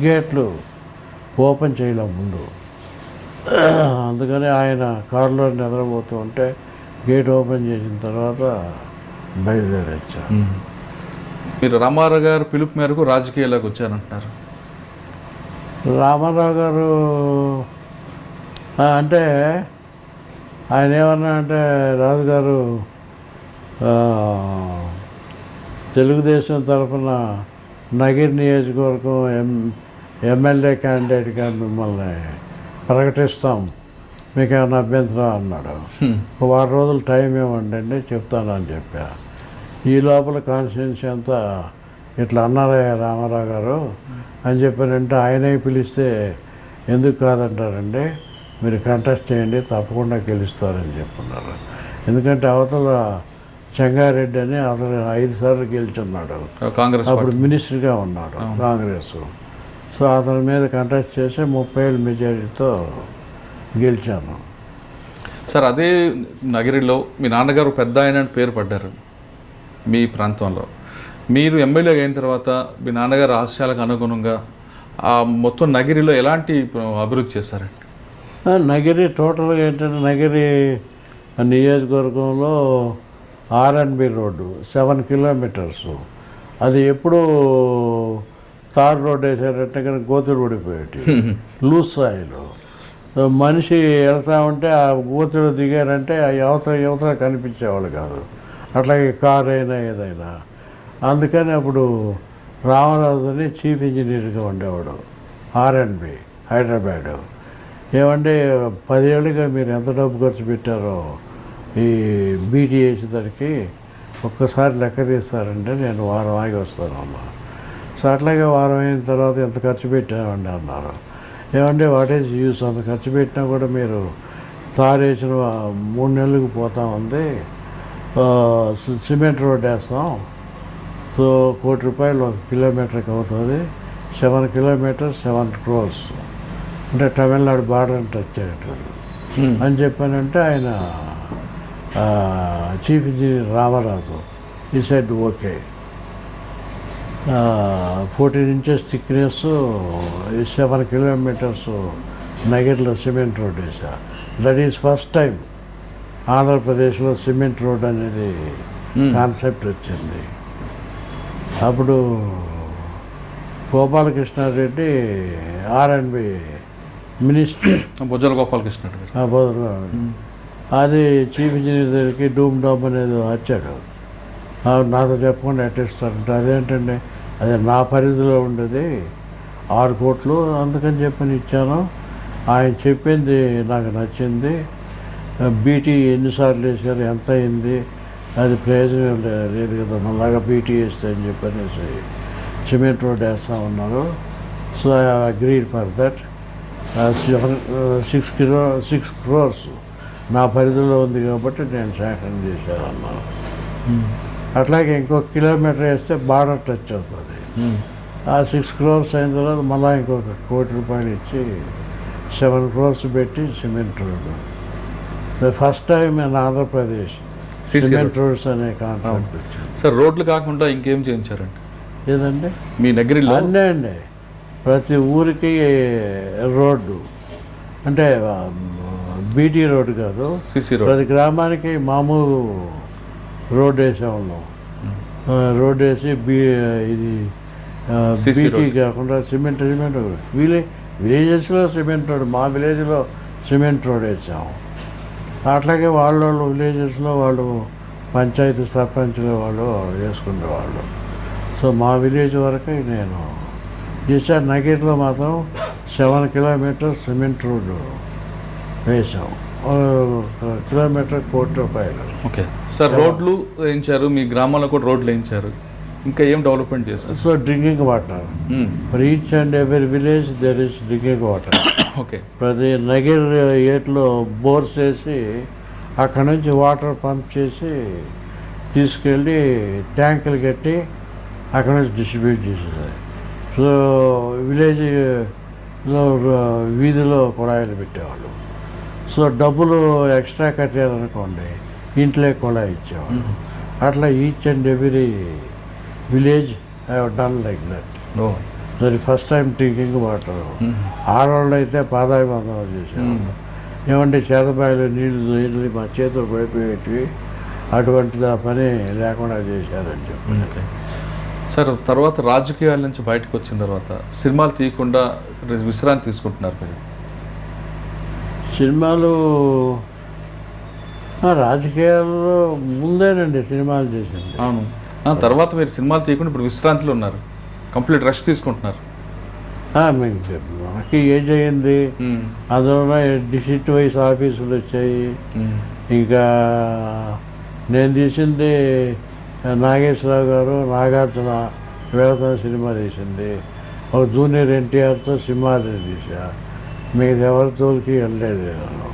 గేట్లు ఓపెన్ చేయలేం ముందు. అందుకని ఆయన కారులో నిద్రపోతూ ఉంటే గేట్ ఓపెన్ చేసిన తర్వాత బయలుదేరొచ్చా. మీరు రామారావు గారు పిలుపు మేరకు రాజకీయాల్లోకి వచ్చారంటున్నారు. రామారావు గారు అంటే ఆయన ఏమన్నా అంటే, రాజుగారు తెలుగుదేశం తరఫున నగిరి నియోజకవర్గం ఎమ్మెల్యే క్యాండిడేట్గా మిమ్మల్ని ప్రకటిస్తాం, మీకు ఏమైనా అభ్యంతరం అన్నాడు. 1 వారం రోజులు టైం ఇవ్వండి చెప్తానని చెప్పా. ఈ లోపల కాన్స్టిట్యున్సీ అంతా ఇట్లా అన్నారయ్యా రామారావు గారు అని చెప్పానంటే, ఆయనే పిలిస్తే ఎందుకు కాదంటారండి, మీరు కంటెస్ట్ చేయండి తప్పకుండా గెలుస్తారని చెప్పున్నారు. ఎందుకంటే అవతల చెంగారెడ్డి అని అతను 5 సార్లు గెలుచున్నాడు, కాంగ్రెస్ అప్పుడు మినిస్టర్గా ఉన్నాడు కాంగ్రెస్. సో అతని మీద కంటెస్ట్ చేసి 30,000 మెజారిటీతో గెలిచాను. సార్ అదే నగిరిలో మీ నాన్నగారు పెద్ద ఆయన పేరు పడ్డారు మీ ప్రాంతంలో. మీరు ఎమ్మెల్యే అయిన తర్వాత మీ నాన్నగారు ఆశయాలకు అనుగుణంగా ఆ మొత్తం నగిరిలో ఎలాంటి అభివృద్ధి చేశారండి? నగిరి టోటల్గా ఏంటంటే, నగిరి నియోజకవర్గంలో R&B రోడ్డు 7 కిలోమీటర్స్, అది ఎప్పుడు తార్ రోడ్డు వేసారంటే కానీ గోతులు పడిపోయేటి, లూజ్ సాయిలు. మనిషి వెళ్తా ఉంటే ఆ గోతులు దిగారంటే ఆ యువత కనిపించేవాళ్ళు కాదు, అట్లాగే కారు అయినా ఏదైనా. అందుకని అప్పుడు రామరాజుని చీఫ్ ఇంజనీర్గా ఉండేవాడు R&B హైదరాబాదు. ఏమంటే 10 ఏళ్ళుగా మీరు ఎంత డబ్బు ఖర్చు పెట్టారో ఈ బీటీ వేసేదానికి ఒక్కసారి లెక్క తీస్తారంటే నేను వారం ఆగి వస్తానమ్మా. సో అట్లాగే వారం అయిన తర్వాత ఎంత ఖర్చు పెట్టామండి అన్నారు. ఏమంటే వాట్ ఈజ్ యూస్, అంత ఖర్చు పెట్టినా కూడా మీరు తారేసిన 3 నెలలకు పోతా ఉంది, సిమెంట్ రోడ్ వేస్తాం, సో ₹1 కోటి 1 కిలోమీటర్కి అవుతుంది, 7 కిలోమీటర్స్ 7 crores, అంటే తమిళనాడు బార్డర్ టచ్ అయ్యేటప్పుడు అని చెప్పానంటే ఆయన చీఫ్ ఇంజనీర్ రామరాజు ఈ said okay. 14 inches thickness, 7 kilometers నగర్లో సిమెంట్ రోడ్ వేసా. దట్ ఈస్ ఫస్ట్ టైం ఆంధ్రప్రదేశ్లో సిమెంట్ రోడ్ అనేది కాన్సెప్ట్ వచ్చింది. అప్పుడు గోపాలకృష్ణారెడ్డి R&B మినిస్టర్, బొజ్జల గోపాలకృష్ణ గారు. అది చీఫ్ ఇంజనీర్ దగ్గరికి డూమ్ డామ్ అనేది వచ్చాడు. నాతో చెప్పకుండా ఎట్టిస్తారంటే అదేంటండి, అది నా పరిధిలో ఉండేది 6 కోట్లు, అందుకని చెప్పని ఇచ్చాను. ఆయన చెప్పింది నాకు నచ్చింది. బీటీ ఎన్నిసార్లు వేసారు, ఎంత అయింది, అది ప్రయోజనం లేదు కదా, మళ్ళాగా బీటీ వేస్తే అని చెప్పనేసి సిమెంట్ రోడ్ వేస్తూ ఉన్నారు. So I agreed for that. 6 crores నా పరిధిలో ఉంది కాబట్టి నేను శాంక్షన్ చేశాను అన్నారు. అట్లాగే ఇంకొక కిలోమీటర్ వేస్తే బార్డర్ టచ్ అవుతుంది. ఆ 6 crores అయిన తర్వాత మళ్ళీ ఇంకొక ₹1 కోటి ఇచ్చి 7 crores పెట్టి cement road. The first time in Andhra Pradesh cement roads అనే కాన్సెప్ట్ వచ్చింది. సార్ రోడ్లు కాకుండా ఇంకేం చేయించారండి? ఏదండి మీ నగరిలో అన్నీ అండి, ప్రతి ఊరికి రోడ్డు, అంటే బీటీ రోడ్డు కాదు, సిసి రోడ్. ప్రతి గ్రామానికి మామూలు రోడ్డు వేసేవాళ్ళం. రోడ్డు వేసి ఇది CC బీటీ రోడ్. కాకుండా సిమెంట్ విలేజెస్లో సిమెంట్ రోడ్, మా విలేజ్లో సిమెంట్ రోడ్ వేసాము. అట్లాగే వాళ్ళు విలేజెస్లో వాళ్ళు పంచాయతీ సర్పంచ్లు వాళ్ళు వేసుకునేవాళ్ళు. సో మా విలేజ్ వరకు నేను చేశాను. నగీర్లో మాత్రం 7 kilometers సిమెంట్ రోడ్డు వేసాం. కిలోమీటర్ ₹1 కోటి. ఓకే సార్, రోడ్లు వేయించారు, మీ గ్రామాల్లో కూడా రోడ్లు వేయించారు, ఇంకా ఏం డెవలప్మెంట్ చేస్తారు? So drinking water for each and every village there is drinking water. Okay. ప్రతి నగర్ ఏట్లో బోర్స్ వేసి అక్కడ నుంచి వాటర్ పంప్ చేసి తీసుకెళ్ళి ట్యాంకులు కట్టి అక్కడ నుంచి డిస్ట్రిబ్యూట్ చేసేది. సో విలేజ్లో వీధిలో కుళాయిలు పెట్టేవాళ్ళు. సో డబ్బులు ఎక్స్ట్రా కట్టారనుకోండి, ఇంట్లో కుళాయి ఇచ్చేవాళ్ళు. అట్లా each and every village I have done like that. That first time drinking water. ఆడవాళ్ళు అయితే పాదాభివందనం చేసేవాళ్ళు. ఏమంటే చేతబాయిలో నీళ్ళు మా చేతులు పడిపోయేటివి, అటువంటిది ఆ పని లేకుండా చేశారని చెప్పి. సార్ తర్వాత రాజకీయాల నుంచి బయటకు వచ్చిన తర్వాత సినిమాలు తీయకుండా విశ్రాంతి తీసుకుంటున్నారు మీరు. సినిమాలు రాజకీయాల్లో ముందేనండి సినిమాలు చేసింది. అవును, తర్వాత మీరు సినిమాలు తీయకుండా ఇప్పుడు విశ్రాంతిలో ఉన్నారు, కంప్లీట్ రెస్ట్ తీసుకుంటున్నారు. మనకి ఏజ్ అయ్యింది, అందులో డిస్ట్రిక్ట్ వైస్ ఆఫీసులు వచ్చాయి. ఇంకా నేను తీసింది నాగేశ్వరరావు గారు, నాగార్జున వీళ్ళతో సినిమా తీసింది. ఒక జూనియర్ ఎన్టీఆర్తో సింహాద్రి తీసా. మిగతా ఎవరి తోలికి వెళ్ళలేదు నేను.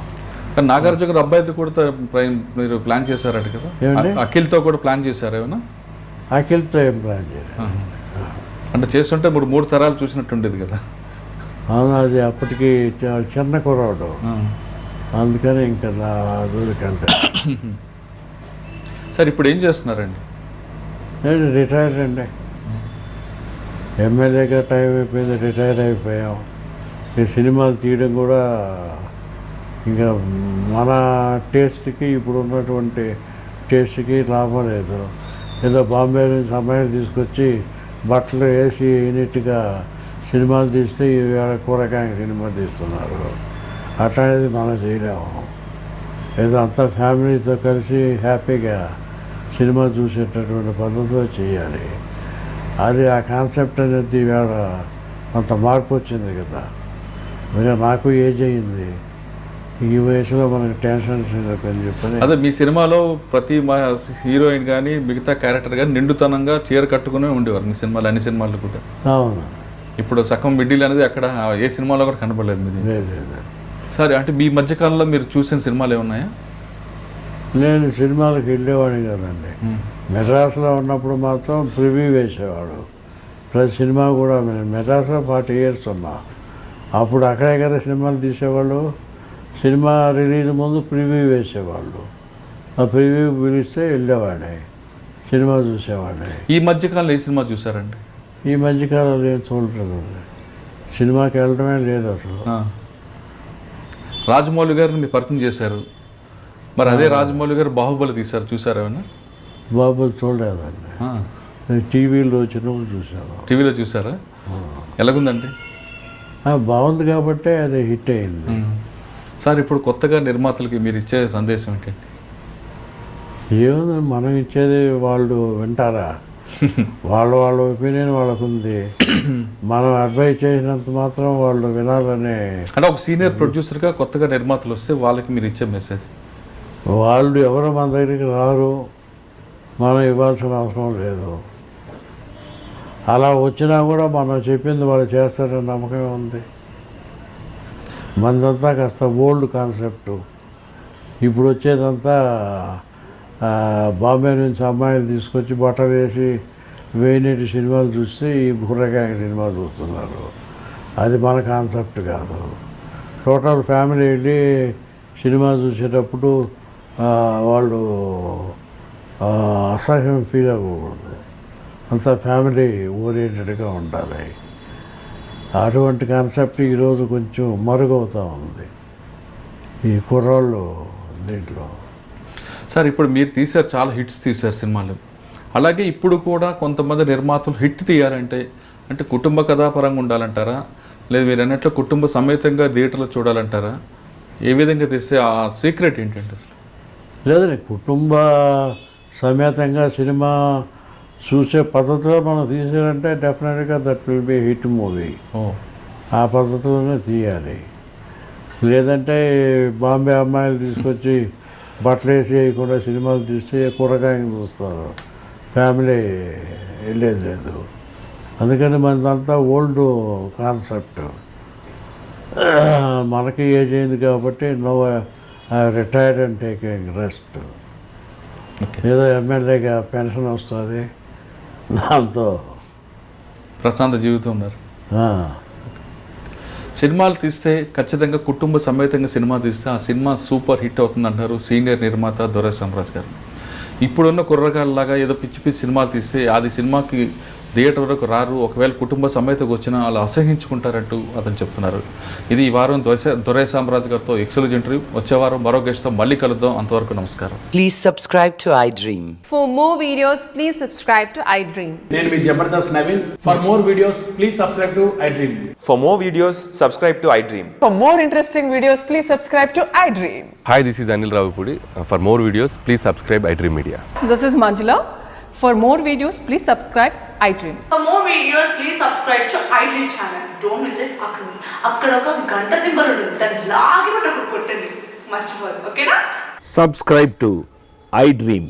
కానీ నాగార్జున గారు అబ్బాయితో కూడా మీరు ప్లాన్ చేశారట కదా, అఖిల్తో కూడా ప్లాన్ చేశారు ఏమన్నా? అఖిల్తో ఏం ప్లాన్ చేయలేదు. అంటే చేస్తుంటే మూడు తరాలు చూసినట్టు ఉండేది కదా. అవును, అది అప్పటికి చిన్న కుర్రాడు, అందుకని ఇంకా నా దూరికంటే. సార్ ఇప్పుడు ఏం చేస్తున్నారండి? నేను రిటైర్డ్ అండి. ఎమ్మెల్యేగా టైం అయిపోయింది, రిటైర్ అయిపోయాం. ఈ సినిమాలు తీయడం కూడా ఇంకా మన టేస్ట్కి, ఇప్పుడు ఉన్నటువంటి టేస్ట్కి లాభం లేదు. ఏదో బాంబే నుంచి అమ్మాయిని తీసుకొచ్చి బట్టలు వేసి యూనిట్గా సినిమాలు తీస్తే ఇవాళ కూరగాయ సినిమా తీస్తున్నారు. అట్లాంటిది మనం చేయలేము. ఏదో అంతా ఫ్యామిలీతో కలిసి హ్యాపీగా సినిమా చూసేటటువంటి పద్ధతిలో చేయాలి. అది ఆ కాన్సెప్ట్ అనేది ఇవాళ కొంత మార్పు వచ్చింది కదా. మరి నాకు ఏజ్ అయ్యింది, ఈ వయసులో మనకు టెన్షన్స్ అని చెప్పని. అదే మీ సినిమాలో ప్రతి హీరోయిన్ కానీ మిగతా క్యారెక్టర్ కానీ నిండుతనంగా చీర కట్టుకునే ఉండేవారు మీ సినిమాలు, అన్ని సినిమాల్లో కూడా. అవును. ఇప్పుడు సగం మిడిల్ అనేది అక్కడ ఏ సినిమాలో కూడా కనపడలేదు మీది. సరే, అంటే మీ మధ్యకాలంలో మీరు చూసిన సినిమాలు ఏమున్నాయా? నేను సినిమాలకు వెళ్ళేవాడిని కదండి. మెడ్రాస్లో ఉన్నప్పుడు మాత్రం ప్రివ్యూ వేసేవాడు ప్రతి సినిమా కూడా. నేను మెడ్రాస్లో 40 years ఉన్నా. అప్పుడు అక్కడే కదా సినిమాలు తీసేవాళ్ళు. సినిమా రిలీజ్ ముందు ప్రివ్యూ వేసేవాళ్ళు. ఆ ప్రివ్యూ పిలిస్తే వెళ్ళేవాడిని, సినిమా చూసేవాడిని. ఈ మధ్యకాలంలో ఏ సినిమా చూసారండి? ఈ మధ్యకాలంలో ఏం చూడలేదు, సినిమాకి వెళ్ళడమే లేదు అసలు. రాజమౌళి గారిని మీరు పరిచయం చేశారు, మరి అదే రాజమౌళి గారు బాహుబలి తీశారు, చూసారు ఏమన్నా? బాబులు చూడలేదండి, టీవీలో వచ్చినప్పుడు చూసాను. టీవీలో చూసారా? ఎలాగుందండి? బాగుంది కాబట్టి అది హిట్ అయింది. సార్ ఇప్పుడు కొత్తగా నిర్మాతలకి మీరు ఇచ్చే సందేశం ఏంటండి? ఏముంది, మనం ఇచ్చేది వాళ్ళు వింటారా? వాళ్ళ ఒపీనియన్ వాళ్ళకు ఉంది, మనం అడ్వైజ్ చేసినంత మాత్రం వాళ్ళు వినాలనే. అంటే ఒక సీనియర్ ప్రొడ్యూసర్గా కొత్తగా నిర్మాతలు వస్తే వాళ్ళకి మీరు ఇచ్చే మెసేజ్? వాళ్ళు ఎవరు మన దగ్గరికి రారు, మనం ఇవ్వాల్సిన అవసరం లేదు. అలా వచ్చినా కూడా మనం చెప్పింది వాళ్ళు చేస్తారని నమ్మకమే ఉంది. మనదంతా కాస్త ఓల్డ్ కాన్సెప్టు. ఇప్పుడు వచ్చేదంతా బాంబే నుంచి అమ్మాయిలు తీసుకొచ్చి బట్టలు వేసి వేయినటి సినిమాలు చూస్తే ఈ గుర్రగాయ సినిమా చూస్తున్నారు. అది మన కాన్సెప్ట్ కాదు. టోటల్ ఫ్యామిలీ వెళ్ళి సినిమా చూసేటప్పుడు వాళ్ళు అసహ్యం ఫీల్ అవ్వకూడదు, అంతా ఫ్యామిలీ ఓరియంటెడ్గా ఉండాలి. అటువంటి కాన్సెప్ట్ ఈరోజు కొంచెం మరుగవుతూ ఉంది ఈ కుర్రాళ్ళు దీంట్లో. సార్ ఇప్పుడు మీరు తీశారు, చాలా హిట్స్ తీశారు సినిమాలు. అలాగే ఇప్పుడు కూడా కొంతమంది నిర్మాతలు హిట్ తీయాలంటే అంటే కుటుంబ కథాపరంగా ఉండాలంటారా, లేదు మీరు అన్నట్లు కుటుంబ సమేతంగా థియేటర్లో చూడాలంటారా? ఏ విధంగా తీస్తే ఆ సీక్రెట్ ఏంటంటే అసలు? లేదండి, కుటుంబ సమేతంగా సినిమా చూసే పద్ధతిలో మనం తీసారంటే డెఫినెట్గా that will be hit movie. ఆ పద్ధతిలోనే తీయాలి. లేదంటే బాంబే అమ్మాయిలు తీసుకొచ్చి బట్టలు వేసి వేయకుండా సినిమాలు తీస్తే కూరగాయలు చూస్తారు, ఫ్యామిలీ వెళ్ళేది లేదు. అందుకని మనదంతా ఓల్డ్ కాన్సెప్ట్. మనకి ఏజ్ అయింది కాబట్టి no retired and taking rest. ఏదో ఎమ్మెల్యేగా పెన్షన్ వస్తుంది, దాంతో ప్రశాంత జీవితం ఉన్నారు. సినిమాలు తీస్తే ఖచ్చితంగా కుటుంబ సమేతంగా సినిమా తీస్తే ఆ సినిమా సూపర్ హిట్ అవుతుంది అంటారు సీనియర్ నిర్మాత దొరై సామ్రాజ్ గారు. ఇప్పుడున్న కుర్రగాళ్ళలాగా ఏదో పిచ్చి పిచ్చి సినిమాలు తీస్తే అది సినిమాకి థియేటర్ వరకు రారు, ఒకవేళ కుటుంబ సమేతకు వచ్చినా వాళ్ళు అసహించుకుంటారంటూ అతను చెప్తున్నారు. ఇది ఈ వారం దొరై సామ్రాజ్ గారితో ఎక్స్క్లూజివ్ ఇంటర్వ్యూ. వచ్చే వారం మరో గెస్ట్తో మళ్ళీ కలుద్దాం. అంతవరకు నమస్కారం. Please subscribe to iDream. For more videos, please subscribe to iDream. నేను మీ Jabardasth Naveen. For more videos, please subscribe to iDream. For more videos, subscribe to iDream. For more interesting videos, please subscribe to iDream. Hi, this is Anil Ravipudi. For more videos, please subscribe iDream Media. This is Manjula. For more videos, please subscribe iDream. For more videos, please subscribe to iDream channel. Don't miss it. అక్కడ ఒక గంట symbol ఉంటుంది, దాన్ని లాగి పట్టి అక్కడ కొట్టండి, మర్చిపోదు. ఓకేనా? Subscribe to iDream.